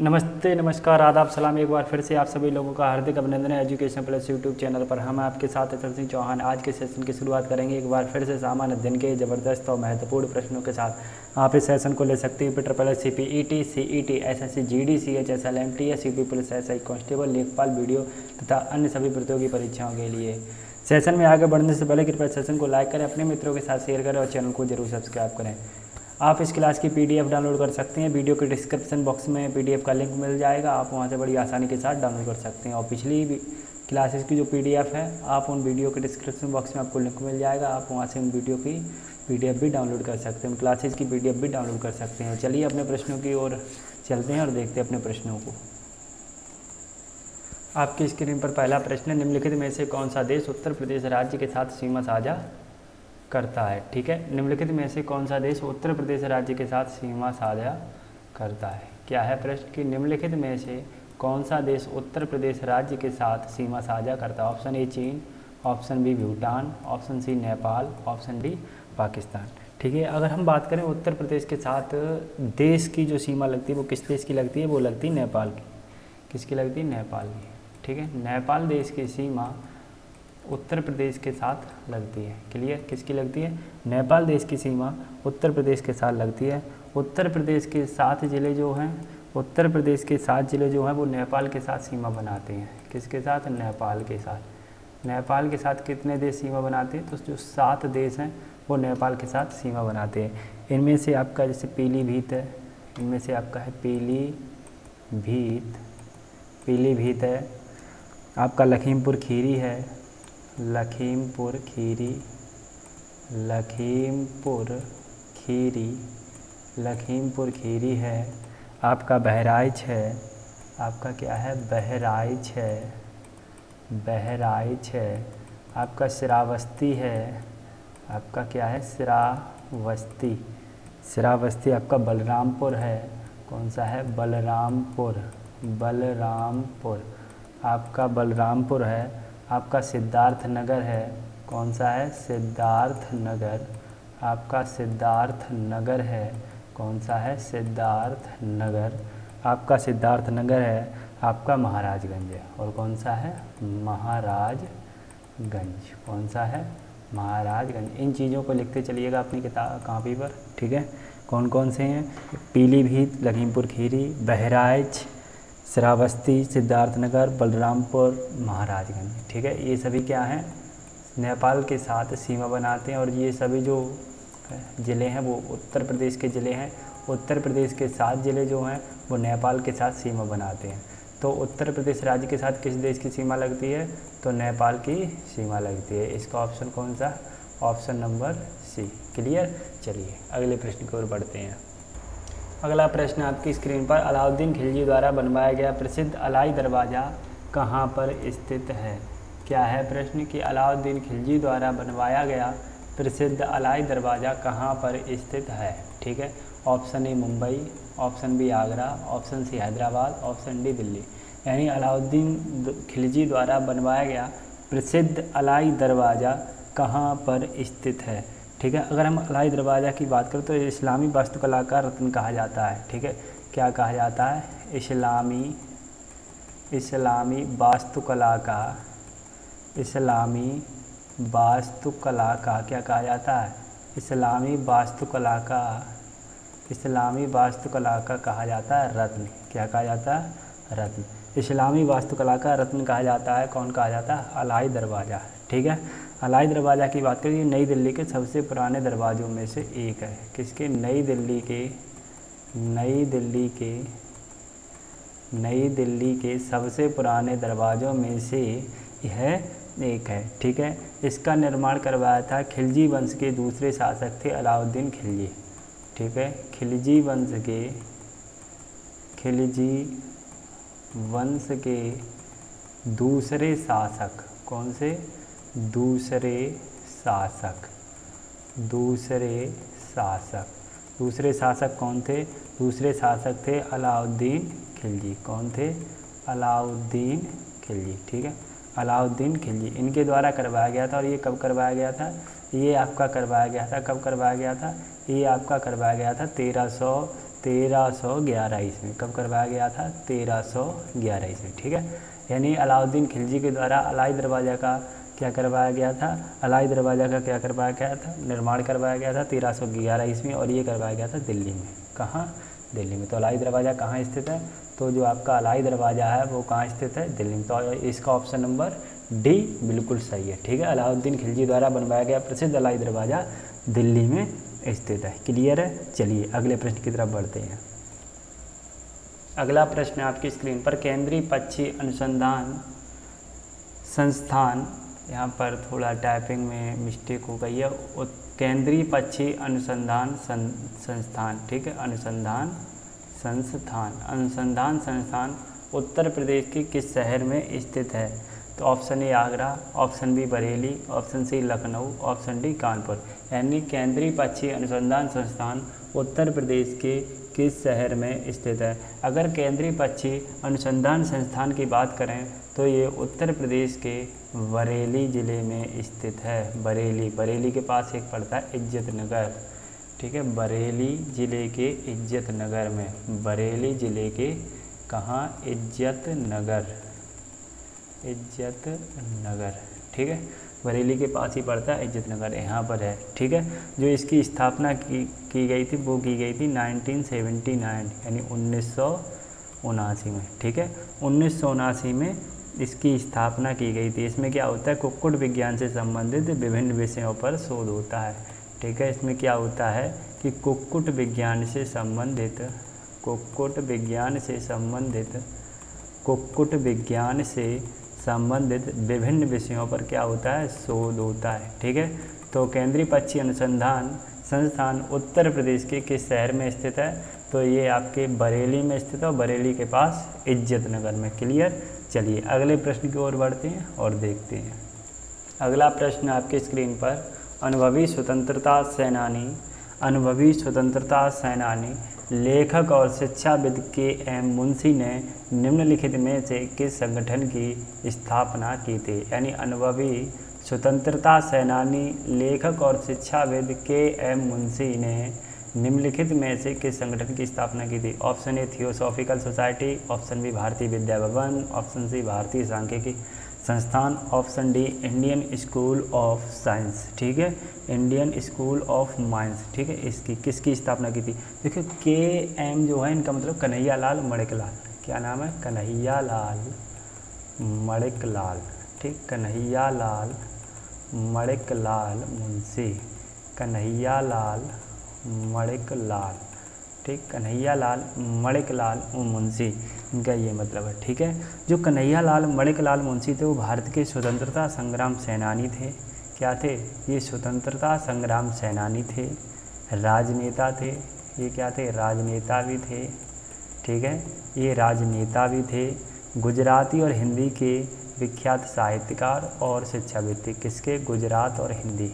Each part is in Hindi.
नमस्ते, नमस्कार, आदाब, सलाम। एक बार फिर से आप सभी लोगों का हार्दिक अभिनंदन है एजुकेशन प्लस यूट्यूब चैनल पर। हम आपके साथ अतुल सिंह चौहान आज के सेशन की शुरुआत करेंगे एक बार फिर से सामान्य अध्ययन के ज़बरदस्त और महत्वपूर्ण प्रश्नों के साथ। आप इस सेशन को ले सकते हैं triple S CPET, CET, SSC, GD, CH, LMTS, UP police, SI constable, लेखपाल, वीडियो तथा अन्य सभी प्रतियोगी परीक्षाओं के लिए। सेशन में आगे बढ़ने से पहले कृपया सेशन को लाइक करें, अपने मित्रों के साथ शेयर करें और चैनल को जरूर सब्सक्राइब करें। आप इस क्लास की PDF डाउनलोड कर सकते हैं। वीडियो के डिस्क्रिप्शन बॉक्स में PDF का लिंक मिल जाएगा, आप वहां से बड़ी आसानी के साथ डाउनलोड कर सकते हैं। और पिछली क्लासेस की जो PDF है, आप उन वीडियो के डिस्क्रिप्शन बॉक्स में आपको लिंक मिल जाएगा, आप वहां से उन वीडियो की PDF भी डाउनलोड कर सकते हैं, उन क्लासेस की PDF भी डाउनलोड कर सकते हैं। चलिए अपने प्रश्नों की ओर चलते हैं और देखते हैं अपने प्रश्नों को। आपकी स्क्रीन पर पहला प्रश्न है, निम्नलिखित में से कौन सा देश उत्तर प्रदेश राज्य के साथ सीमा साझा करता है। ठीक है, निम्नलिखित में से कौन सा देश उत्तर प्रदेश राज्य के साथ सीमा साझा करता है। क्या है प्रश्न कि निम्नलिखित में से कौन सा देश उत्तर प्रदेश राज्य के साथ सीमा साझा करता है। Option A China, option B Bhutan, option C Nepal, option D Pakistan. ठीक है, अगर हम बात करें उत्तर प्रदेश के साथ देश की जो सीमा लगती है वो किस देश की लगती है, वो लगती है नेपाल की। किसकी लगती है, नेपाल की। ठीक है, नेपाल देश की सीमा उत्तर प्रदेश के साथ लगती है। क्लियर, किसकी लगती है, नेपाल देश की सीमा उत्तर प्रदेश के साथ लगती है। उत्तर प्रदेश के 7 ज़िले जो हैं, उत्तर प्रदेश के 7 ज़िले जो हैं वो नेपाल के साथ सीमा बनाते हैं। किसके साथ, नेपाल के साथ। नेपाल के साथ कितने देश सीमा बनाते हैं, तो जो 7 देश हैं वो नेपाल के साथ सीमा बनाते हैं। इनमें से आपका जैसे पीलीभीत है, इनमें से आपका है पीलीभीत है, आपका लखीमपुर खीरी है, लखीमपुर खीरी है, आपका बहराइच है, आपका क्या है, बहराइच है, आपका श्रावस्ती है, आपका क्या है, श्रावस्ती, आपका बलरामपुर है। कौन सा है, बलरामपुर, आपका बलरामपुर है। आपका सिद्धार्थनगर है। कौन सा है, सिद्धार्थनगर, आपका सिद्धार्थनगर है। कौन सा है, सिद्धार्थनगर, आपका सिद्धार्थनगर है। आपका महाराजगंज है। और कौन सा है, महाराजगंज। कौन सा है, महाराजगंज। इन चीज़ों को लिखते चलिएगा अपनी किताब कॉपी पर। ठीक है, कौन कौन से हैं, पीलीभीत, लखीमपुर खीरी, बहराइच, श्रावस्ती, सिद्धार्थनगर, बलरामपुर, महाराजगंज। ठीक है, ये सभी क्या हैं, नेपाल के साथ सीमा बनाते हैं। और ये सभी जो ज़िले हैं वो उत्तर प्रदेश के ज़िले हैं। उत्तर प्रदेश के 7 ज़िले जो हैं वो नेपाल के साथ सीमा बनाते हैं। तो उत्तर प्रदेश राज्य के साथ किस देश की सीमा लगती है, तो नेपाल की सीमा लगती है। इसका ऑप्शन कौन सा, ऑप्शन नंबर सी। क्लियर, चलिए अगले प्रश्न की ओर बढ़ते हैं। अगला प्रश्न आपकी स्क्रीन पर, अलाउद्दीन खिलजी द्वारा बनवाया गया प्रसिद्ध अलाई दरवाज़ा कहाँ पर स्थित है। क्या है प्रश्न कि अलाउद्दीन खिलजी द्वारा बनवाया गया प्रसिद्ध अलाई दरवाज़ा कहाँ पर स्थित है। ठीक है, option A Mumbai, option B Agra, option C Hyderabad, option D Delhi. यानी अलाउद्दीन खिलजी द्वारा बनवाया गया प्रसिद्ध अलाई दरवाज़ा कहाँ पर स्थित है। ठीक है, अगर हम अलाई दरवाज़ा की बात करें तो इस्लामी वास्तुकला का रत्न कहा जाता है। ठीक है, क्या कहा जाता है, इस्लामी वास्तुकला का क्या कहा जाता है, इस्लामी वास्तुकला का कहा जाता है रत्न। क्या कहा जाता है, रत्न। इस्लामी वास्तुकला का रत्न कहा जाता है, कौन कहा जाता है, अलाई दरवाज़ा। ठीक है, अलाई दरवाज़ा की बात करें, नई दिल्ली के सबसे पुराने दरवाज़ों में से एक है। किसके, नई दिल्ली के सबसे पुराने दरवाज़ों में से यह एक है। ठीक है, इसका निर्माण करवाया था खिलजी वंश के दूसरे शासक थे अलाउद्दीन खिलजी। ठीक है, खिलजी वंश के दूसरे शासक, कौन से, दूसरे शासक कौन थे, दूसरे शासक थे अलाउद्दीन खिलजी। कौन थे, अलाउद्दीन खिलजी। ठीक है, अलाउद्दीन खिलजी, इनके द्वारा करवाया गया था। और ये कब करवाया गया था, ये आपका करवाया गया था, कब करवाया गया था, ये आपका करवाया गया था 1311 ईस्वी। कब करवाया गया था? 1311 ईस्वी, ठीक है। यानी अलाउद्दीन खिलजी के द्वारा अलाई दरवाज़ा का क्या करवाया गया था? अलाई दरवाज़ा का क्या करवाया गया था? निर्माण करवाया गया था 1311 ईस्वी, और ये करवाया गया था दिल्ली में। कहाँ? दिल्ली में। तो अलाई दरवाज़ा कहाँ स्थित है? तो जो आपका अलाई दरवाज़ा है वो कहाँ स्थित है? दिल्ली में। तो इसका ऑप्शन नंबर डी बिल्कुल सही है, ठीक है। अलाउद्दीन खिलजी द्वारा बनवाया गया प्रसिद्ध अलाई दरवाज़ा दिल्ली में स्थित है। क्लियर है? चलिए अगले प्रश्न की तरफ बढ़ते हैं। अगला प्रश्न है आपकी स्क्रीन पर, केंद्रीय पक्षी अनुसंधान संस्थान, यहाँ पर थोड़ा टाइपिंग में मिस्टेक हो गई है, केंद्रीय पक्षी अनुसंधान संस्थान, ठीक है, अनुसंधान संस्थान उत्तर प्रदेश के किस शहर में स्थित है? तो option A Agra, option B Bareilly, option C Lucknow, option D Kanpur. यानी केंद्रीय पक्षी अनुसंधान संस्थान उत्तर प्रदेश के किस शहर में स्थित है? अगर केंद्रीय पक्षी अनुसंधान संस्थान की बात करें तो ये उत्तर प्रदेश के बरेली ज़िले में स्थित है। बरेली के पास एक पड़ता है इज्जत नगर, ठीक है, बरेली ज़िले के इज्जत नगर में। बरेली ज़िले के कहाँ? इज्जत नगर, ठीक है, बरेली के पास ही पड़ता है इज्जत नगर, यहाँ पर है, ठीक है। जो इसकी स्थापना की गई थी वो की गई थी 1979 यानी 1979 में, ठीक है, 1979 में इसकी स्थापना की गई थी। इसमें क्या होता है? कुक्कुट विज्ञान से संबंधित विभिन्न विषयों पर शोध होता है, ठीक है। इसमें क्या होता है कि कुक्कुट विज्ञान से संबंधित विभिन्न विषयों पर क्या होता है? शोध होता है, ठीक है। तो केंद्रीय पक्षी अनुसंधान संस्थान उत्तर प्रदेश के किस शहर में स्थित है? तो ये आपके बरेली में स्थित है, और बरेली के पास इज्जत नगर में। क्लियर? चलिए अगले प्रश्न की ओर बढ़ते हैं और देखते हैं। अगला प्रश्न आपके स्क्रीन पर, अनुभवी स्वतंत्रता सेनानी लेखक और शिक्षाविद के एम मुंशी ने निम्नलिखित में से किस संगठन की स्थापना की थी? यानी अनुभवी स्वतंत्रता सेनानी लेखक और शिक्षाविद के एम मुंशी ने निम्नलिखित में से किस संगठन की स्थापना की थी? Option A theosophical society, option B Bharatiya Vidya Bhavan, option C Bharatiya Sankhyiki Sansthan, option D Indian school of science, ठीक है, इंडियन स्कूल ऑफ माइंस, ठीक है। इसकी किसकी स्थापना की थी? देखिए के एम जो है इनका मतलब कन्हैया लाल मणिकलाल। क्या नाम है? कन्हैया लाल मणिकलाल, ठीक, कन्हैया लाल मणिकलाल मुंशी, कन्हैया लाल मणिकलाल, ठीक, कन्हैया लाल मणिकलाल मुंशी, इनका ये मतलब है, ठीक है। जो कन्हैया लाल मणिकलाल मुंशी थे वो भारत के स्वतंत्रता संग्राम सेनानी थे। क्या थे? ये स्वतंत्रता संग्राम सेनानी थे, राजनेता थे। ये क्या थे? राजनेता भी थे, ठीक है, ये राजनेता भी थे। गुजराती और हिंदी के विख्यात साहित्यकार और शिक्षाविद थे। किसके? गुजरात और हिंदी,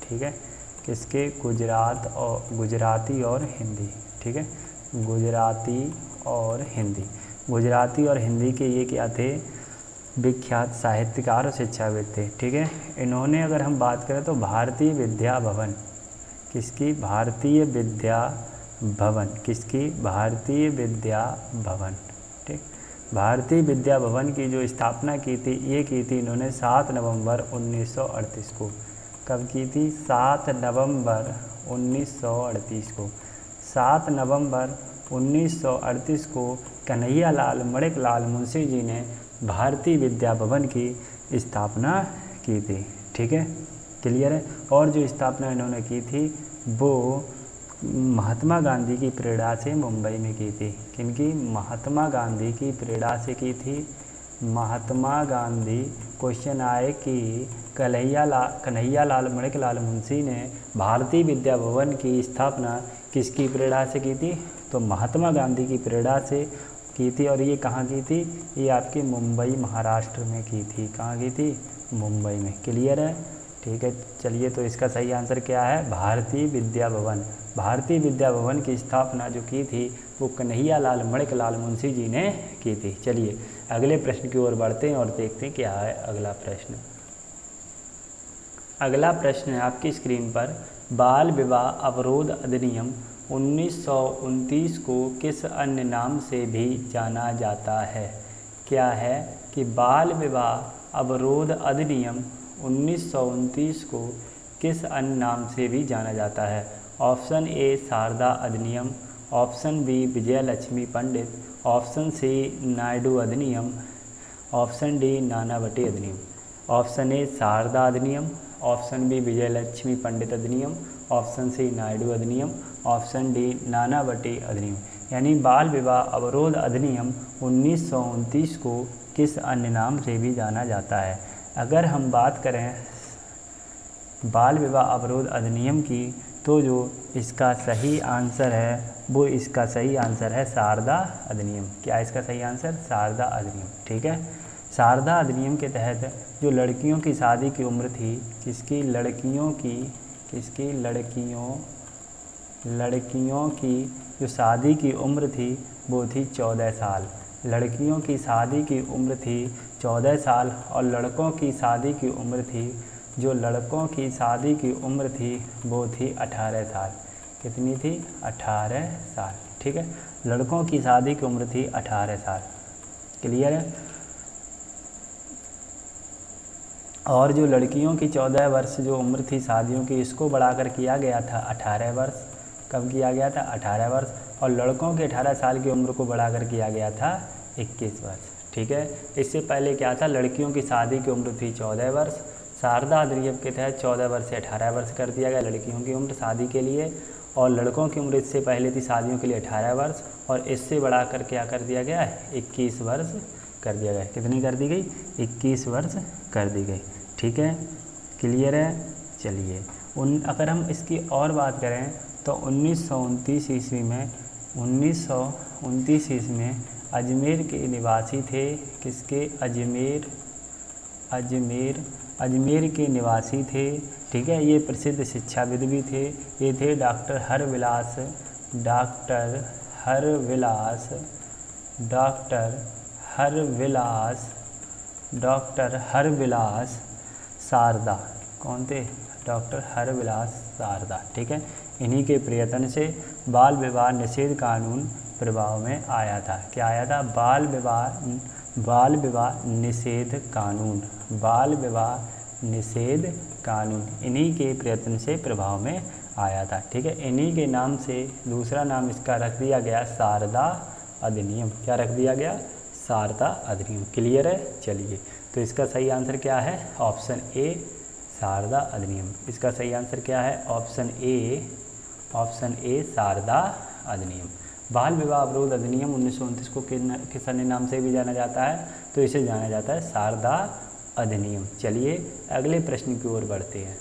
ठीक है, किसके? गुजराती और हिंदी, ठीक है, गुजराती और हिंदी के ये क्या थे? विख्यात साहित्यकार और शिक्षाविद थे, ठीक है। इन्होंने अगर हम बात करें तो भारतीय विद्या भवन, किसकी? भारतीय विद्या भवन, किसकी? भारतीय विद्या भवन, ठीक, भारतीय विद्या भवन की जो स्थापना की थी ये की थी इन्होंने 7 नवंबर 1938 को। कब की थी? 7 नवंबर 1938 को। 7 नवंबर 1938 को कन्हैया लाल मणिकलाल मुंशी जी ने भारतीय विद्या भवन की स्थापना की थी, ठीक है, क्लियर है। और जो स्थापना इन्होंने की थी वो महात्मा गांधी की प्रेरणा से मुंबई में की थी। किनकी? महात्मा गांधी की प्रेरणा से की थी। महात्मा गांधी, क्वेश्चन आए कि कन्हैया लाल मणिकलाल मुंशी ने भारतीय विद्या भवन की स्थापना किसकी प्रेरणा से की थी? तो महात्मा गांधी की प्रेरणा से की थी। और ये कहाँ की थी? ये आपके मुंबई महाराष्ट्र में की थी। कहाँ की थी? मुंबई में। क्लियर है? ठीक है, चलिए तो इसका सही आंसर क्या है? भारतीय विद्या भवन। भारतीय विद्या भवन की स्थापना जो की थी वो कन्हैया लाल मणिकलाल मुंशी जी ने की थी। चलिए अगले प्रश्न की ओर बढ़ते हैं और देखते हैं क्या है अगला प्रश्न। अगला प्रश्न है आपकी स्क्रीन पर, बाल विवाह अवरोध अधिनियम 1929 को किस अन्य नाम से भी जाना जाता है? क्या है कि बाल विवाह अवरोध अधिनियम 1929 को किस अन्य नाम से भी जाना जाता है? ऑप्शन ए शारदा अधिनियम, ऑप्शन बी विजय लक्ष्मी पंडित, ऑप्शन सी नायडू अधिनियम, ऑप्शन डी नानावटी अधिनियम। ऑप्शन ए शारदा अधिनियम, ऑप्शन बी विजय लक्ष्मी पंडित अधिनियम, ऑप्शन सी नायडू अधिनियम, ऑप्शन डी नानावटी अधिनियम। यानी बाल विवाह अवरोध अधिनियम 1929 को किस अन्य नाम से भी जाना जाता है? अगर हम बात करें बाल विवाह अवरोध अधिनियम की, तो जो इसका सही आंसर है वो इसका सही आंसर है शारदा अधिनियम। क्या इसका सही आंसर? शारदा अधिनियम। ठीक है, शारदा अधिनियम के तहत जो लड़कियों की शादी की उम्र थी, लड़कियों की जो शादी की उम्र थी वो थी 14 साल। लड़कियों की शादी की उम्र थी 14 साल और लड़कों की शादी की उम्र थी वो थी 18 साल। कितनी थी? 18 साल। ठीक है, लड़कों की शादी की उम्र थी 18 साल। क्लियर है? और जो लड़कियों की 14 वर्ष जो उम्र थी शादियों की, इसको बढ़ाकर किया गया था 18 वर्ष। कब किया गया था? 18 वर्ष। और लड़कों के 18 साल की उम्र को बढ़ाकर किया गया था 21 वर्ष। ठीक है, इससे पहले क्या था? लड़कियों की शादी की उम्र थी 14 वर्ष। शारदा अधिनियम के तहत 14 वर्ष से 18 वर्ष कर दिया गया लड़कियों की उम्र शादी के लिए, और लड़कों की उम्र इससे पहले थी शादियों के लिए 18 वर्ष, और इससे बढ़ाकर क्या कर दिया गया? 21 वर्ष कर दिया गया। कितनी कर दी गई? 21 वर्ष कर दी गई। ठीक है, क्लियर है? चलिए, अगर हम इसकी और बात करें तो 1929 ईस्वी में अजमेर के निवासी थे। किसके? अजमेर के निवासी थे। ठीक है, ये प्रसिद्ध शिक्षाविद भी थे। ये थे डॉक्टर हरविलास शारदा। कौन थे? डॉक्टर हरविलास शारदा। ठीक है, इन्हीं के प्रयत्न से बाल विवाह निषेध कानून प्रभाव में आया था। क्या आया था? बाल विवाह निषेध कानून इन्हीं के प्रयत्न से प्रभाव में आया था। ठीक है, इन्हीं के नाम से दूसरा नाम इसका रख दिया गया शारदा अधिनियम। क्या रख दिया गया? शारदा अधिनियम। क्लियर है? चलिए, तो इसका सही आंसर क्या है? ऑप्शन ए शारदा अधिनियम। इसका सही आंसर क्या है? ऑप्शन ए शारदा अधिनियम। बाल विवाह अवरोध अधिनियम 1929 को किस अन्य नाम से भी जाना जाता है? तो इसे जाना जाता है शारदा अधिनियम। चलिए अगले प्रश्न की ओर बढ़ते हैं।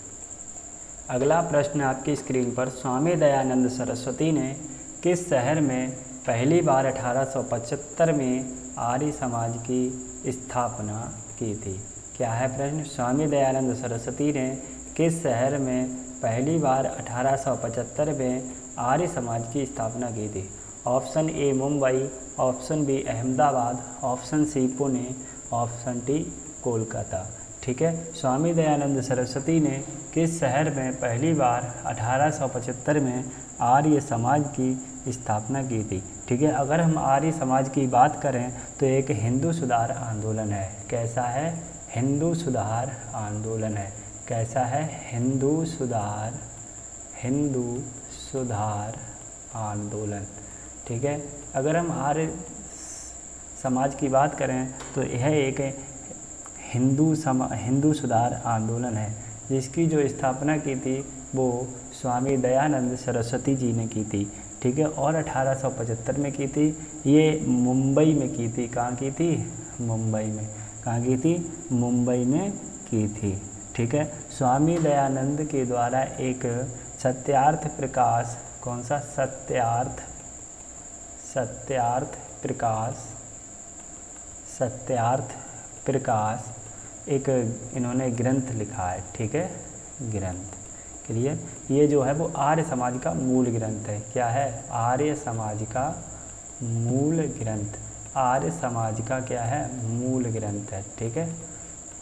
अगला प्रश्न आपकी स्क्रीन पर, स्वामी दयानंद सरस्वती ने किस शहर में पहली बार 1875 में आर्य समाज की स्थापना की थी? क्या है प्रश्न? स्वामी दयानंद सरस्वती ने किस शहर में पहली बार 1875 में आर्य समाज की स्थापना की थी? Option A Mumbai, option B Ahmedabad, option C Pune, option D Kolkata. ठीक है, स्वामी दयानंद सरस्वती ने किस शहर में पहली बार 1875 में आर्य समाज की स्थापना की थी? ठीक है, अगर हम आर्य समाज की बात करें तो एक हिंदू सुधार आंदोलन है। कैसा है? हिंदू सुधार आंदोलन है। कैसा है? हिंदू सुधार आंदोलन। ठीक है, अगर हम आर्य समाज की बात करें तो यह एक हिंदू सुधार आंदोलन है, जिसकी जो स्थापना की थी वो स्वामी दयानंद सरस्वती जी ने की थी। ठीक है, और 1875 में की थी। ये मुंबई में की थी। कहाँ की थी? मुंबई में। कहाँ की थी? मुंबई में की थी। ठीक है, स्वामी दयानंद के द्वारा एक सत्यार्थ प्रकाश, कौन सा? सत्यार्थ प्रकाश एक इन्होंने ग्रंथ लिखा है। ठीक है, ग्रंथ। क्लियर? ये जो है वो आर्य समाज का मूल ग्रंथ है। क्या है? आर्य समाज का मूल ग्रंथ। आर्य समाज का क्या है? मूल ग्रंथ है। ठीक है,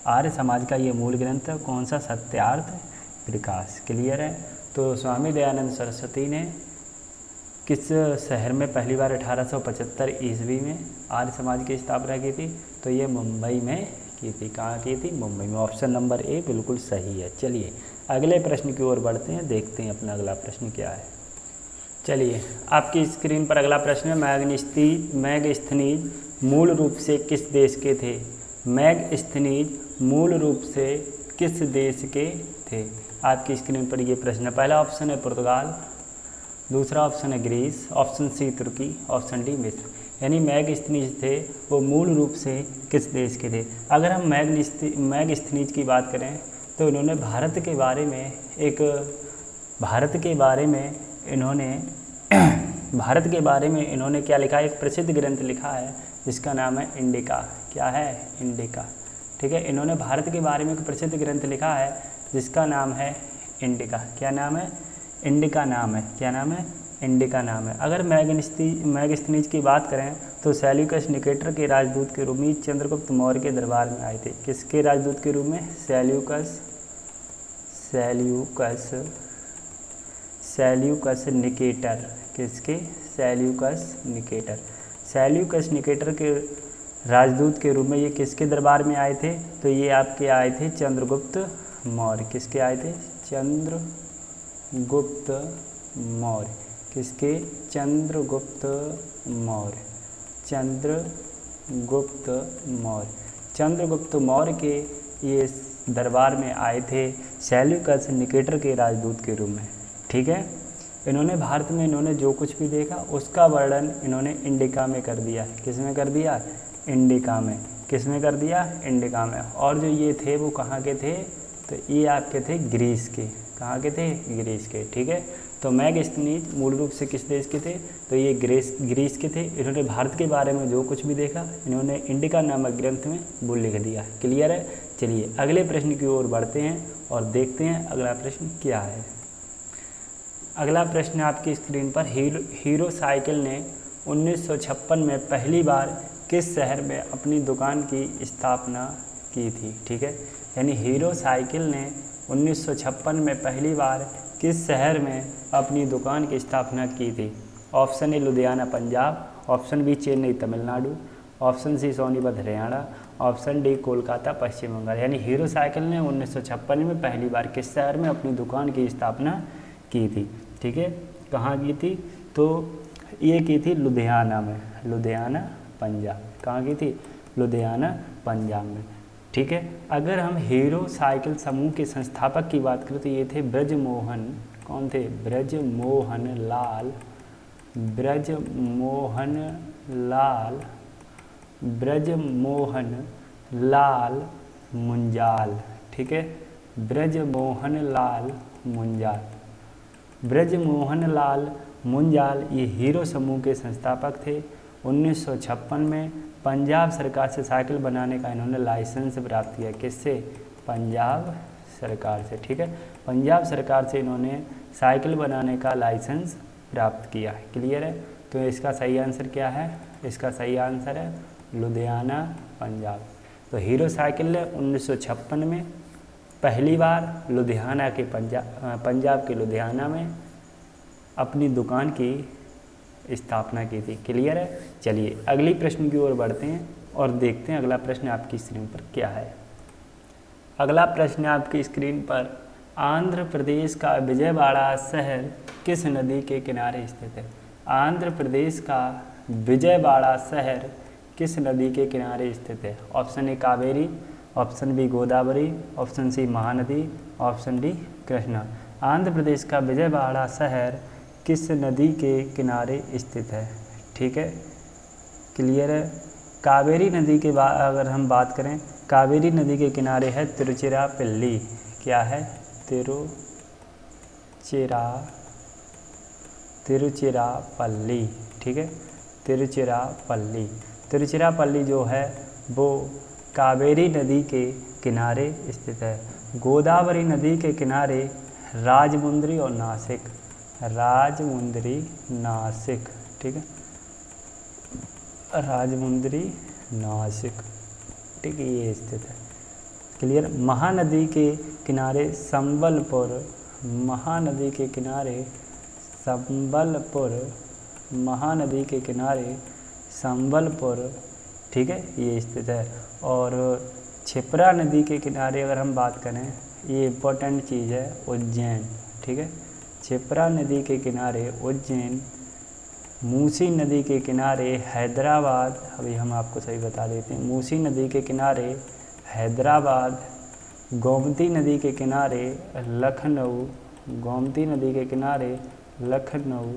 आर्य समाज का ये मूल ग्रंथ है। कौन सा? सत्यार्थ प्रकाश। क्लियर है? तो स्वामी दयानंद सरस्वती ने किस शहर में पहली बार 1875 ईस्वी में आर्य समाज की स्थापना की थी? तो ये मुंबई में की थी। कहाँ की थी? मुंबई में। ऑप्शन नंबर ए बिल्कुल सही है। चलिए अगले प्रश्न की ओर बढ़ते हैं, देखते हैं अपना अगला प्रश्न क्या है। चलिए आपकी स्क्रीन पर अगला प्रश्न है, मैगस्थनीज मूल रूप से किस देश के थे? मैगस्थनीज मूल रूप से किस देश के थे? आपकी स्क्रीन पर ये प्रश्न है। पहला ऑप्शन है पुर्तगाल, दूसरा ऑप्शन है ग्रीस, ऑप्शन सी तुर्की, ऑप्शन डी मिस्र। यानी मैगस्थनीज थे वो मूल रूप से किस देश के थे? अगर हम मैगस्थनीज की बात करें तो इन्होंने भारत के बारे में इन्होंने क्या लिखा है? एक प्रसिद्ध ग्रंथ लिखा है जिसका नाम है इंडिका। क्या है? इंडिका। ठीक है, इन्होंने भारत के बारे में एक प्रसिद्ध ग्रंथ लिखा है जिसका नाम है इंडिका। क्या नाम है? इंडिका नाम है। क्या नाम है? इंडिका नाम है। अगर मैगस्थनीज की बात करें तो सेल्यूकस निकेटर के राजदूत के रूप में चंद्रगुप्त मौर्य के दरबार में आए थे। किसके राजदूत के रूप में? Seleucus Nicator. किसके? सेल्यूकस निकेटर के राजदूत के रूप में ये किसके दरबार में आए थे? तो ये आपके आए थे चंद्रगुप्त मौर्य। किसके आए थे? चंद्रगुप्त मौर्य। किसके? चंद्रगुप्त मौर्य के ये दरबार में आए थे सेल्यूकस निकेटर के राजदूत के रूप में। ठीक है, इन्होंने भारत में इन्होंने जो कुछ भी देखा उसका वर्णन इन्होंने इंडिका में कर दिया। किस में कर दिया? इंडिका में। किस में कर दिया? इंडिका में। और जो ये थे वो कहाँ के थे? तो ये आपके थे ग्रीस के। कहाँ के थे? ग्रीस के। ठीक है, तो मैगस्थनीज मूल रूप से किस देश के थे? तो ये ग्रीस के थे। इन्होंने भारत के बारे में जो कुछ भी देखा इन्होंने इंडिका नामक ग्रंथ में वो लिख दिया। क्लियर है? चलिए अगले प्रश्न की ओर बढ़ते हैं और देखते हैं अगला प्रश्न क्या है। अगला प्रश्न आपकी स्क्रीन पर, हीरो साइकिल ने 1956 में पहली बार किस शहर में अपनी दुकान की स्थापना की थी? ठीक है, यानी हीरो साइकिल ने 1956 में पहली बार किस शहर में अपनी दुकान की स्थापना की थी? Option A Ludhiana Punjab, option B Chennai Tamil Nadu, option C Sonipat Haryana, option D Kolkata Paschim Bengal. यानी हीरो साइकिल ने 1956 में पहली बार किस शहर में अपनी दुकान की स्थापना की थी? ठीक है, कहाँ की थी? तो ये की थी लुधियाना में, लुधियाना पंजाब। कहाँ की थी? लुधियाना पंजाब में। ठीक है, अगर हम हीरो साइकिल समूह के संस्थापक की बात करें तो ये थे ब्रजमोहन। कौन थे? ब्रजमोहन लाल मुंजाल। ठीक है, ब्रजमोहन लाल मुंजाल ये हीरो समूह के संस्थापक थे। 1956 में पंजाब सरकार से साइकिल बनाने का इन्होंने लाइसेंस प्राप्त किया। किससे? पंजाब सरकार से। ठीक है, पंजाब सरकार से इन्होंने साइकिल बनाने का लाइसेंस प्राप्त किया। क्लियर है? तो इसका सही आंसर क्या है? इसका सही आंसर है लुधियाना पंजाब। तो हीरो साइकिल ने 1956 में पहली बार लुधियाना के पंजाब के लुधियाना में अपनी दुकान की स्थापना की थी। क्लियर है? चलिए अगली प्रश्न की ओर बढ़ते हैं और देखते हैं अगला प्रश्न आपकी स्क्रीन पर क्या है। अगला प्रश्न आपकी स्क्रीन पर, आंध्र प्रदेश का विजयवाड़ा शहर किस नदी के किनारे स्थित है? आंध्र प्रदेश का विजयवाड़ा शहर किस नदी के किनारे स्थित है? Option A Kaveri, option B Godavari, option C Mahanadi, option D Krishna. Andhra Pradesh का विजयवाड़ा शहर किस नदी के किनारे स्थित है? ठीक है, क्लियर है? कावेरी नदी के अगर हम बात करें, कावेरी नदी के किनारे है तिरुचिरापल्ली। क्या है? तिरुचिरापल्ली। ठीक है, तिरुचिरापल्ली जो है वो कावेरी नदी के किनारे स्थित है। गोदावरी नदी के किनारे राजमुंद्री और नासिक, ठीक है, राजमुंद्री नासिक, ठीक है, ये स्थित है। क्लियर? महानदी के किनारे संबलपुर, महानदी के किनारे संबलपुर, ठीक है, ये स्थित है। और क्षिप्रा नदी के किनारे अगर हम बात करें, ये इम्पोर्टेंट चीज़ है, उज्जैन, ठीक है, क्षिप्रा नदी के किनारे उज्जैन। मूसी नदी के किनारे हैदराबाद, अभी हम आपको सही बता देते हैं, मूसी नदी के किनारे हैदराबाद। गोमती नदी के किनारे लखनऊ, गोमती नदी के किनारे लखनऊ,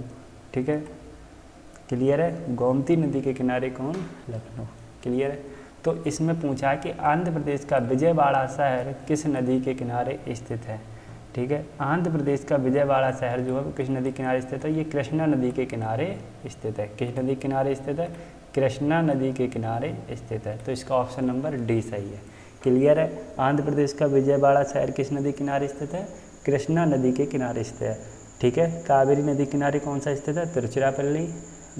ठीक है, क्लियर है। गोमती नदी के किनारे कौन? लखनऊ, क्लियर है। तो इसमें पूछा है कि आंध्र प्रदेश का विजयवाड़ा शहर किस नदी के किनारे स्थित है, ठीक है। आंध्र प्रदेश का विजयवाड़ा शहर जो है वो किस नदी के किनारे स्थित है? ये कृष्णा नदी के किनारे स्थित है। किस नदी के किनारे स्थित है? कृष्णा नदी के किनारे स्थित है। तो इसका ऑप्शन नंबर डी सही है, क्लियर है। आंध्र प्रदेश का विजयवाड़ा शहर किस नदी के किनारे स्थित है? कृष्णा नदी के किनारे स्थित है, ठीक है। कावेरी नदी के किनारे कौन सा स्थित है? तिरुचिरापल्ली।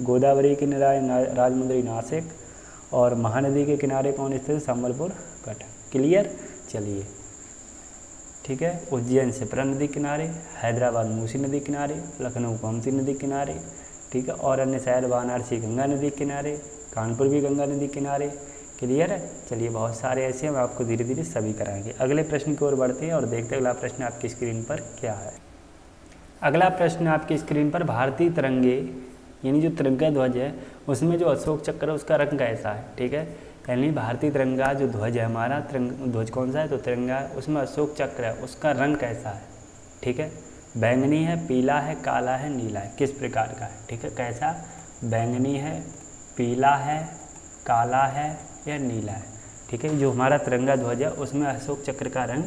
गोदावरी के किनारे राजमुंद्री, नासिक। और महानदी के किनारे कौन स्थित है? संबलपुर, कटक, क्लियर। चलिए, ठीक है। उज्जैन क्षिप्रा नदी किनारे, हैदराबाद मूसी नदी किनारे, लखनऊ गोमती नदी किनारे, ठीक है। और अन्य शहर वाराणसी गंगा नदी किनारे, कानपुर भी गंगा नदी किनारे, क्लियर है। चलिए, बहुत सारे ऐसे हम आपको धीरे धीरे सभी कराएंगे। अगले प्रश्न की ओर बढ़ते हैं और देखते हैं अगला प्रश्न आपकी स्क्रीन पर क्या है। अगला प्रश्न आपकी स्क्रीन पर, भारतीय तिरंगे यानी जो तिरंगा ध्वज है उसमें जो अशोक चक्र है उसका रंग कैसा है, ठीक है। यानी भारतीय तिरंगा जो ध्वज है हमारा, तिरंगा ध्वज कौन सा है? तो तिरंगा, उसमें अशोक चक्र है, उसका रंग कैसा है, ठीक है। बैंगनी है, पीला है, काला है, नीला है, किस प्रकार का है, ठीक है। कैसा? बैंगनी है, पीला है, काला है या नीला है, ठीक है। जो हमारा तिरंगा ध्वज है उसमें अशोक चक्र का रंग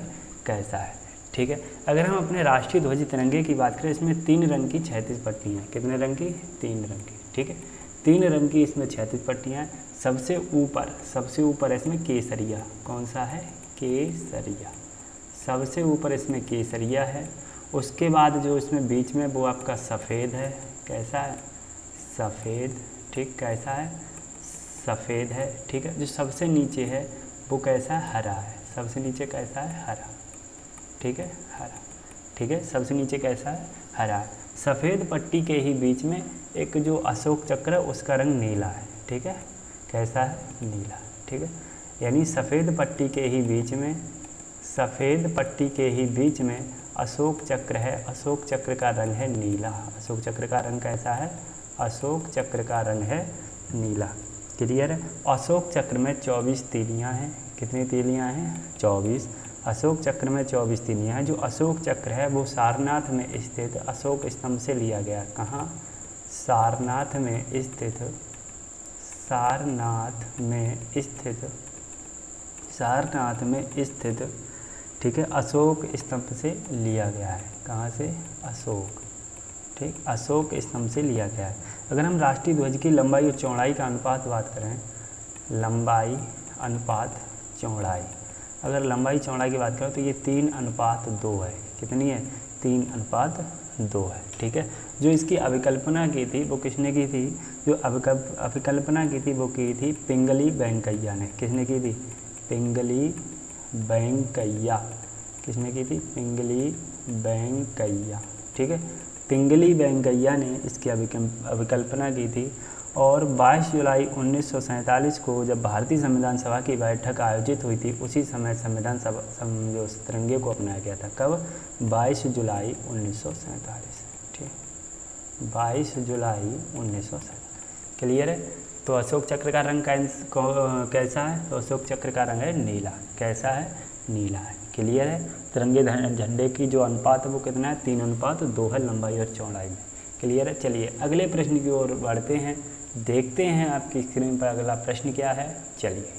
कैसा है, ठीक है। अगर हम अपने राष्ट्रीय ध्वज तिरंगे की बात करें, इसमें 3 रंग की 36 पट्टियाँ हैं। कितने रंग की? 3 रंग की, ठीक है। 3 रंग की इसमें 36 पट्टियाँ हैं। सबसे ऊपर इसमें केसरिया, कौन सा है? केसरिया, सबसे ऊपर इसमें केसरिया है। उसके बाद जो इसमें बीच में वो आपका सफ़ेद है, कैसा है? सफ़ेद, ठीक, कैसा है? सफ़ेद है, ठीक है। जो सबसे नीचे है वो कैसा है? हरा है, सबसे नीचे कैसा है? हरा, ठीक है, हरा, ठीक है। सबसे नीचे कैसा है? हरा है। सफ़ेद पट्टी के ही बीच में एक जो अशोक चक्र है उसका रंग नीला है, ठीक है, कैसा है? नीला, ठीक है। यानी सफ़ेद पट्टी के ही बीच में अशोक चक्र है, अशोक चक्र का रंग है नीला। अशोक चक्र का रंग कैसा है? अशोक चक्र का रंग है नीला, क्लियर है। अशोक चक्र में 24 तीलियाँ हैं। कितनी तीलियाँ हैं? 24। अशोक चक्र में 24 तीलियाँ हैं। जो अशोक चक्र है वो सारनाथ में स्थित अशोक स्तंभ से लिया गया। कहाँ? सारनाथ में स्थित, ठीक है, अशोक स्तंभ से लिया गया है। कहाँ से? अशोक, ठीक, अशोक स्तंभ से लिया गया है। अगर हम राष्ट्रीय ध्वज की लंबाई और चौड़ाई का अनुपात बात करें, लंबाई अनुपात चौड़ाई, अगर लंबाई चौड़ाई की बात करें तो ये 3:2 है। कितनी है? 3:2 है, ठीक है। जो इसकी अभिकल्पना की थी वो किसने की थी? जो अभिकल्पना की थी वो की थी पिंगली वेंकैया ने। किसने की थी? पिंगली वेंकैया। किसने की थी? पिंगली वेंकैया, ठीक है। पिंगली वेंकैया ने इसकी अभिकल्पना की थी। और 22 जुलाई 1947 को जब भारतीय संविधान सभा की बैठक आयोजित हुई थी, उसी समय संविधान सभा जो तिरंगे को अपनाया गया था। कब? 22 जुलाई 1947, ठीक, 22 जुलाई 1947, क्लियर है। तो अशोक चक्र का रंग कैसा है? तो अशोक चक्र का रंग है नीला। कैसा है? नीला है, क्लियर है। तिरंगे झंडे की जो अनुपात है वो कितना है? 3:2 है लंबाई और चौड़ाई में, क्लियर है। चलिए, अगले प्रश्न की ओर बढ़ते हैं, देखते हैं आपकी स्क्रीन पर अगला प्रश्न क्या है। चलिए,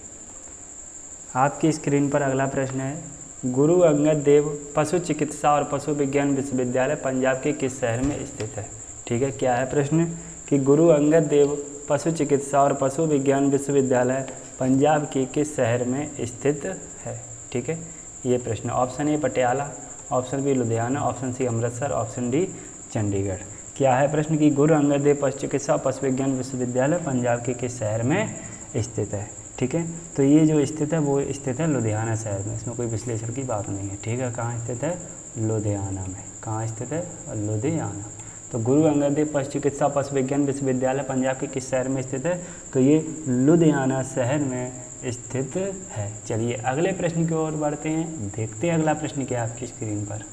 आपकी स्क्रीन पर अगला प्रश्न है, गुरु अंगद देव पशु चिकित्सा और पशु विज्ञान विश्वविद्यालय पंजाब के किस शहर में स्थित है, ठीक है। क्या है प्रश्न? कि गुरु अंगद देव पशु चिकित्सा और पशु विज्ञान विश्वविद्यालय पंजाब के किस शहर में स्थित है, ठीक है। ये प्रश्न, option A Patiala, option B Ludhiana, option C Amritsar, option D Chandigarh. क्या है प्रश्न? कि गुरु अंगद देव पशु चिकित्सा और पशु विज्ञान विश्वविद्यालय पंजाब के किस शहर में स्थित है, ठीक है। तो ये जो स्थित है वो स्थित है लुधियाना शहर में, इसमें कोई विश्लेषण की बात नहीं है, ठीक है। कहाँ स्थित है? लुधियाना में। कहाँ स्थित है? लुधियाना। तो गुरु अंगद देव पशु चिकित्सा पशु विज्ञान विश्वविद्यालय पंजाब के किस शहर में स्थित है? तो ये लुधियाना शहर में स्थित है। चलिए अगले प्रश्न की ओर बढ़ते हैं, देखते हैं अगला प्रश्न क्या है आपकी स्क्रीन पर।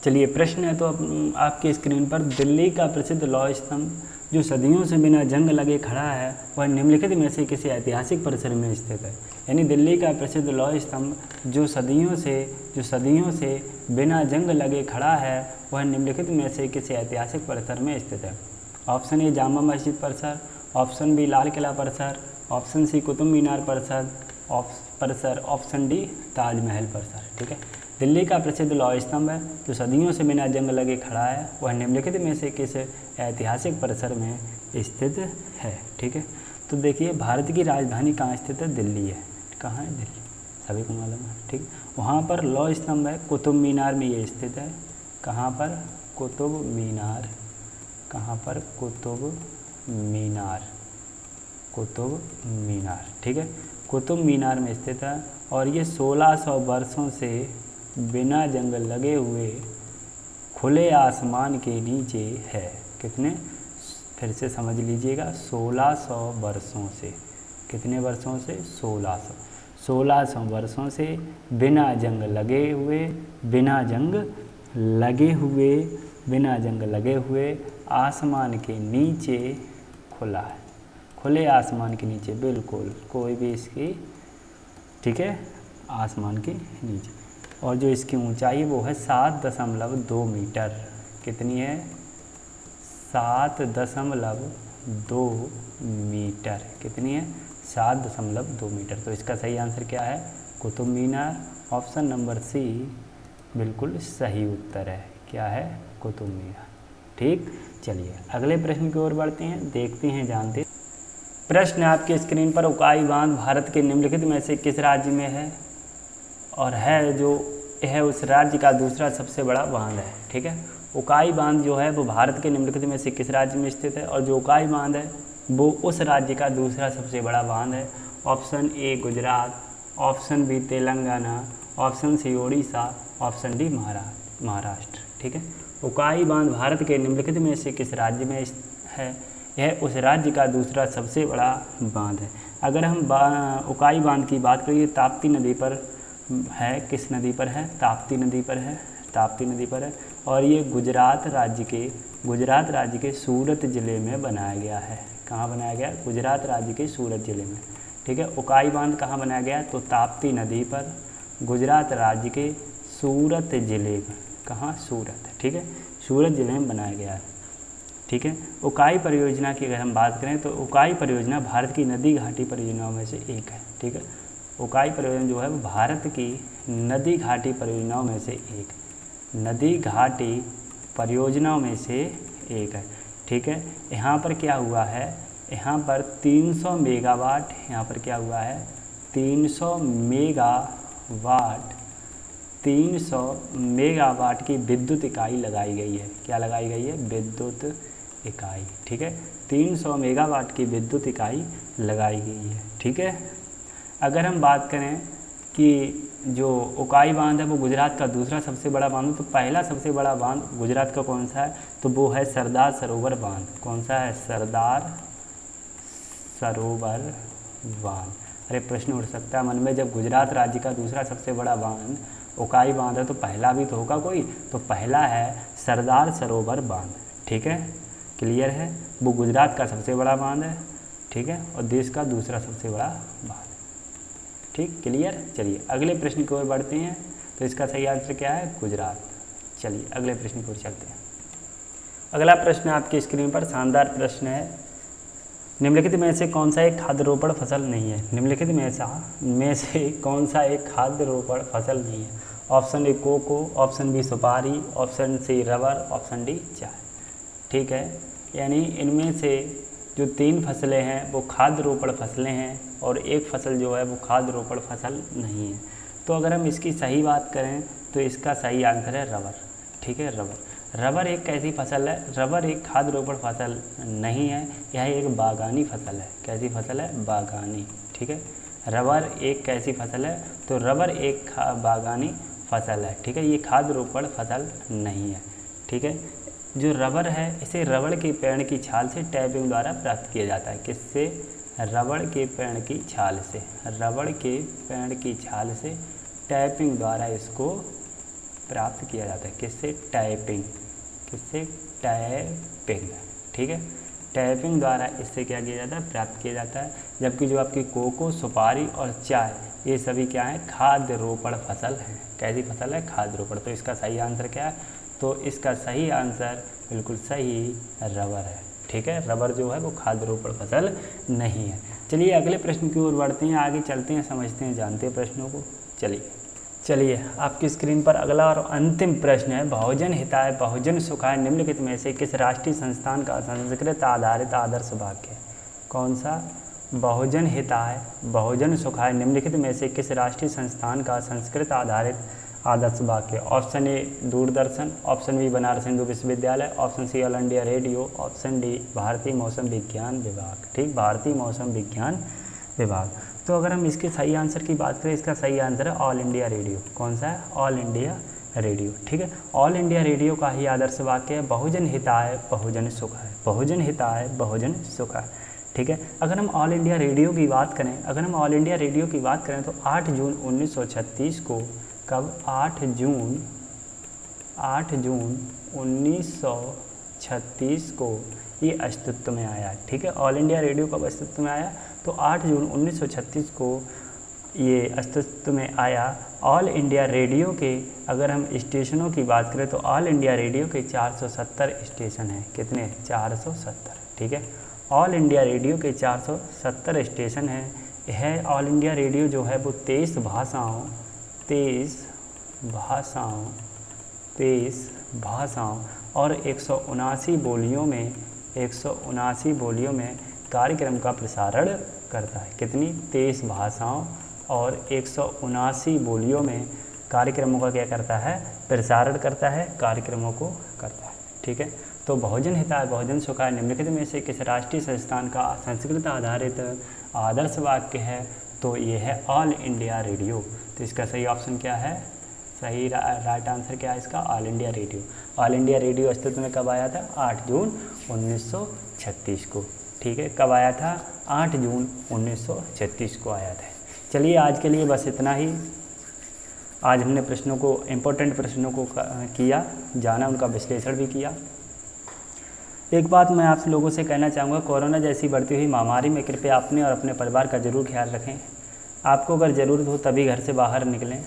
चलिए प्रश्न है तो आपकी स्क्रीन पर, दिल्ली का प्रसिद्ध लौह स्तंभ जो सदियों से बिना जंग लगे खड़ा है वह निम्नलिखित में से किसी ऐतिहासिक परिसर में स्थित है। यानी दिल्ली का प्रसिद्ध लौह स्तंभ जो सदियों से बिना जंग लगे खड़ा है वह निम्नलिखित में से किसी ऐतिहासिक परिसर में स्थित है। ऑप्शन ए जामा मस्जिद परिसर, ऑप्शन बी लाल किला परिसर, ऑप्शन सी कुतुब मीनार परिसर, ऑप्शन डी ताजमहल परिसर। ठीक है, दिल्ली का प्रसिद्ध लौह स्तंभ है जो सदियों से बिना जंग लगे खड़ा है वह निम्नलिखित में से किस ऐतिहासिक परिसर में स्थित है। ठीक है, तो देखिए भारत की राजधानी कहाँ स्थित है? दिल्ली है। कहाँ है? दिल्ली, सभी को मालूम है। ठीक, वहाँ पर लौह स्तंभ है, कुतुब मीनार में ये स्थित है। कहाँ पर? कुतुब मीनार। कहाँ पर? कुतुब मीनार। कुतुब मीनार। ठीक है, कुतुब मीनार में स्थित है और ये 1600 वर्षों से बिना जंग लगे हुए खुले आसमान के नीचे है। कितने? फिर से समझ लीजिएगा, 1600 वर्षों से। कितने वर्षों से? 1600 वर्षों से बिना जंग लगे हुए आसमान के नीचे खुला है। खुले आसमान के नीचे, बिल्कुल कोई भी इसकी, ठीक है, आसमान के नीचे। और जो इसकी ऊंचाई वो है 7.2 मीटर। कितनी है? 7.2 मीटर। कितनी है? 7.2 मीटर। तो इसका सही आंसर क्या है? Qutub Minar. Option number C बिल्कुल सही उत्तर है। क्या है? कुतुब मीनार। ठीक, चलिए अगले प्रश्न की ओर बढ़ते हैं, देखते हैं, जानते हैं। प्रश्न आपके स्क्रीन पर, उकाई बांध भारत के निम्नलिखित में से किस राज्य में है? और है जो है उस राज्य का दूसरा सबसे बड़ा बांध है। ठीक है, उकाई बांध जो है वो भारत के निम्नलिखित में से किस राज्य में स्थित है? और जो उकाई बांध है वो उस राज्य का दूसरा सबसे बड़ा बांध है। Option A Gujarat, option B Telangana, option C Orissa, option D Maharashtra. ठीक है, उकाई बांध भारत के निम्नलिखित में से किस राज्य में है? यह उस राज्य का दूसरा सबसे बड़ा बांध है। अगर हम उकाई बांध की बात करें, ताप्ती नदी पर है। किस नदी पर है? ताप्ती नदी पर है। ताप्ती नदी पर है और ये गुजरात राज्य के सूरत ज़िले में बनाया गया है। कहाँ बनाया गया? गुजरात राज्य के सूरत ज़िले में। ठीक है, उकाई बांध कहाँ बनाया गया? तो ताप्ती नदी पर, गुजरात राज्य के सूरत ज़िले में। कहाँ? सूरत। ठीक है, सूरत ज़िले में बनाया गया है। ठीक है, उकाई परियोजना की अगर हम बात करें तो उकाई परियोजना भारत की नदी घाटी परियोजनाओं में से एक है। ठीक है, उकाई परियोजना जो है वो भारत की नदी घाटी परियोजनाओं में से एक, नदी घाटी परियोजनाओं में से एक है। ठीक है, यहाँ पर क्या हुआ है? यहाँ पर 300 मेगावाट, यहाँ पर क्या हुआ है? 300 मेगावाट की विद्युत इकाई लगाई गई है। क्या लगाई गई है? विद्युत इकाई। ठीक है, 300 मेगावाट की विद्युत इकाई लगाई गई है। ठीक है, अगर हम बात करें कि जो उकाई बांध है वो गुजरात का दूसरा सबसे बड़ा बांध है, तो पहला सबसे बड़ा बांध गुजरात का कौन सा है? तो वो है सरदार सरोवर बांध। कौन सा है? सरदार सरोवर बांध। अरे प्रश्न उठ सकता है मन में, जब गुजरात राज्य का दूसरा सबसे बड़ा बांध उकाई बांध है तो पहला भी तो होगा कोई, तो पहला है सरदार सरोवर बांध। ठीक है, क्लियर है, वो गुजरात का सबसे बड़ा बांध है। ठीक है, और देश का दूसरा सबसे बड़ा बांध। ठीक, क्लियर। चलिए अगले प्रश्न की ओर बढ़ते हैं, तो इसका सही आंसर क्या है? गुजरात। चलिए अगले प्रश्न की ओर चलते हैं। अगला प्रश्न आपकी स्क्रीन पर शानदार प्रश्न है, निम्नलिखित में से कौन सा एक खाद्य रोपण फसल नहीं है? निम्नलिखित में से कौन सा एक खाद्य रोपण फसल नहीं है? Option A cocoa, option B सुपारी, option C rubber, option D चाय। ठीक है, यानी इनमें से जो 3 फसलें हैं वो खाद्य रोपण फसलें हैं और एक फसल जो है वो खाद्य रोपण फसल नहीं है। तो अगर हम इसकी सही बात करें तो इसका सही आंसर है रबर। ठीक है, रबर एक कैसी फसल है? रबर एक खाद्य रोपण फसल नहीं है, यह एक बागानी फसल है। कैसी फसल है? बागानी। ठीक है, रबर एक कैसी फसल है? तो रबर एक बागानी फसल है। ठीक है, ये खाद्य रोपण फसल नहीं है। ठीक है, जो रबर है इसे रबड़ के पेड़ की छाल से टैपिंग द्वारा प्राप्त किया जाता है। किससे? रबड़ के पेड़ की छाल से, रबड़ के पेड़ की छाल से टैपिंग द्वारा इसको प्राप्त किया जाता है। किससे? टैपिंग। किससे? टैपिंग। ठीक है, टैपिंग द्वारा इससे क्या किया जाता है? प्राप्त किया जाता है। जबकि जो आपकी कोको, सुपारी और चाय ये सभी क्या है? खाद्य रोपण फसल है। कैसी फसल है? खाद्य रोपण। तो इसका सही आंसर क्या है? तो इसका सही आंसर बिल्कुल सही रबर है। ठीक है, रबर जो है वो खाद्य रोपण फसल नहीं है। चलिए अगले प्रश्न की ओर बढ़ते हैं, आगे चलते हैं, समझते हैं, जानते हैं प्रश्नों को। चलिए आपकी स्क्रीन पर अगला और अंतिम प्रश्न है, बहुजन हिताय बहुजन सुखाय निम्नलिखित में से किस राष्ट्रीय संस्थान का संस्कृत आधारित आदर्श वाक्य है? कौन सा? बहुजन हिताय बहुजन सुखाय निम्नलिखित में से किस राष्ट्रीय संस्थान का संस्कृत आधारित आदर्श वाक्य? Option A Doordarshan, option B Banaras Hindu Vishwavidyalaya, option C all India radio, option D Bharatiya Mausam विज्ञान विभाग। ठीक, भारतीय मौसम विज्ञान विभाग। तो अगर हम इसके सही आंसर की बात करें, इसका सही आंसर है ऑल इंडिया रेडियो। कौन सा है? All India radio. ठीक है, ऑल इंडिया रेडियो का ही आदर्श वाक्य है बहुजन हिताय बहुजन सुखाय, बहुजन हिताय बहुजन सुखाय। ठीक है, अगर हम ऑल इंडिया रेडियो की बात करें, अगर हम ऑल इंडिया रेडियो की बात करें तो 8 जून 1936 को, कब? 8 जून 1936 को ये अस्तित्व में आया। ठीक है, ऑल इंडिया रेडियो कब अस्तित्व में आया? तो 8 जून 1936 को ये अस्तित्व में आया। ऑल इंडिया रेडियो के अगर हम स्टेशनों की बात करें तो ऑल इंडिया रेडियो के 470 स्टेशन हैं। कितने? 470। ठीक है, ऑल इंडिया रेडियो के 470 स्टेशन हैं। यह ऑल इंडिया रेडियो जो है वो 23 भाषाओं और 179 बोलियों में कार्यक्रम का प्रसारण करता है। कितनी? 23 भाषाओं और 179 बोलियों में कार्यक्रमों का क्या करता है? प्रसारण करता है, कार्यक्रमों को करता है। ठीक है, तो बहुजन हिताय बहुजन सुखाय निम्नलिखित में से किस राष्ट्रीय संस्थान का संस्कृत आधारित आदर्श वाक्य है? तो ये है ऑल इंडिया रेडियो। तो इसका सही ऑप्शन क्या है? सही राइट आंसर क्या है इसका? All India radio. All India radio अस्तित्व में कब आया था? 8 जून 1936 को। ठीक है, कब आया था? 8 जून 1936 को आया था। चलिए आज के लिए बस इतना ही। आज हमने प्रश्नों को, इम्पोर्टेंट प्रश्नों को किया, जाना, उनका विश्लेषण भी किया। एक बात मैं आप लोगों से कहना चाहूँगा, कोरोना जैसी बढ़ती हुई महामारी में कृपया अपने और अपने परिवार का ज़रूर ख्याल रखें। आपको अगर ज़रूरत हो तभी घर से बाहर निकलें।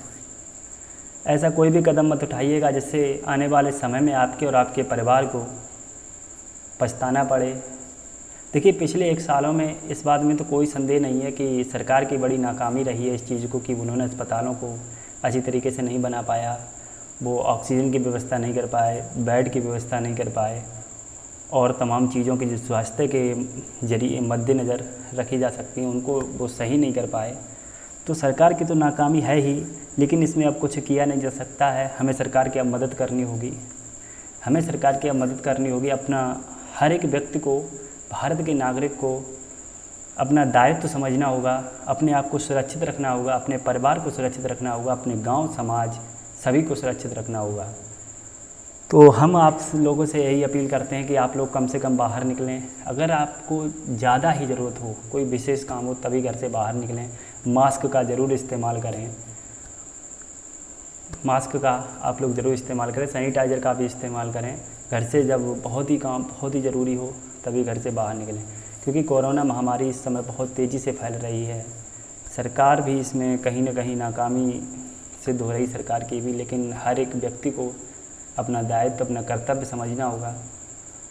ऐसा कोई भी कदम मत उठाइएगा जिससे आने वाले समय में आपके और आपके परिवार को पछताना पड़े। देखिए पिछले 1 सालों में इस बात में तो कोई संदेह नहीं है कि सरकार की बड़ी नाकामी रही है इस चीज़ को कि उन्होंने अस्पतालों को अच्छी तरीके से नहीं बना पाया, वो ऑक्सीजन की व्यवस्था नहीं कर पाए, बेड की व्यवस्था नहीं कर पाए और तमाम चीज़ों की जो स्वास्थ्य के जरिए मद्देनज़र रखी जा सकती हैं उनको वो सही नहीं कर पाए। तो सरकार की तो नाकामी है ही, लेकिन इसमें अब कुछ किया नहीं जा सकता है। हमें सरकार की अब मदद करनी होगी, हमें सरकार की अब मदद करनी होगी। अपना हर एक व्यक्ति को, भारत के नागरिक को अपना दायित्व समझना होगा, अपने आप को सुरक्षित रखना होगा, अपने परिवार को सुरक्षित रखना होगा, अपने गांव समाज सभी को सुरक्षित रखना होगा। तो हम आप लोगों से यही अपील करते हैं कि आप लोग कम से कम बाहर निकलें। अगर आपको ज़्यादा ही ज़रूरत हो, कोई विशेष काम हो, तभी घर से बाहर निकलें। मास्क का ज़रूर इस्तेमाल करें, मास्क का आप लोग ज़रूर इस्तेमाल करें, सैनिटाइज़र का भी इस्तेमाल करें। घर से जब बहुत ही ज़रूरी हो तभी घर से बाहर निकलें, क्योंकि कोरोना महामारी इस समय बहुत तेज़ी से फैल रही है। सरकार भी इसमें कहीं ना कहीं नाकामी सिद्ध हो रही, सरकार की भी, लेकिन हर एक व्यक्ति को अपना दायित्व, अपना कर्तव्य समझना होगा।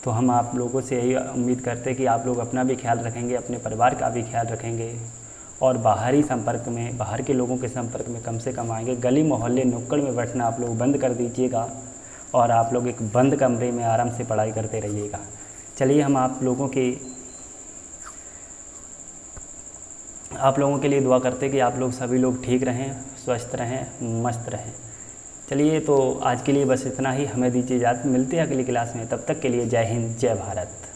तो हम आप लोगों से यही उम्मीद करते हैं कि आप लोग अपना भी ख्याल रखेंगे, अपने परिवार का भी ख्याल रखेंगे और बाहरी संपर्क में, बाहर के लोगों के संपर्क में कम से कम आएंगे। गली मोहल्ले नुक्कड़ में बैठना आप लोग बंद कर दीजिएगा और आप लोग एक बंद कमरे में आराम से पढ़ाई करते रहिएगा। चलिए हम आप लोगों के लिए दुआ करते हैं कि आप लोग सभी लोग ठीक रहें, स्वस्थ रहें, मस्त रहें। चलिए तो आज के लिए बस इतना ही, हमें दीजिए इजाज़त, मिलते हैं अगली क्लास में। तब तक के लिए जय हिंद, जय भारत।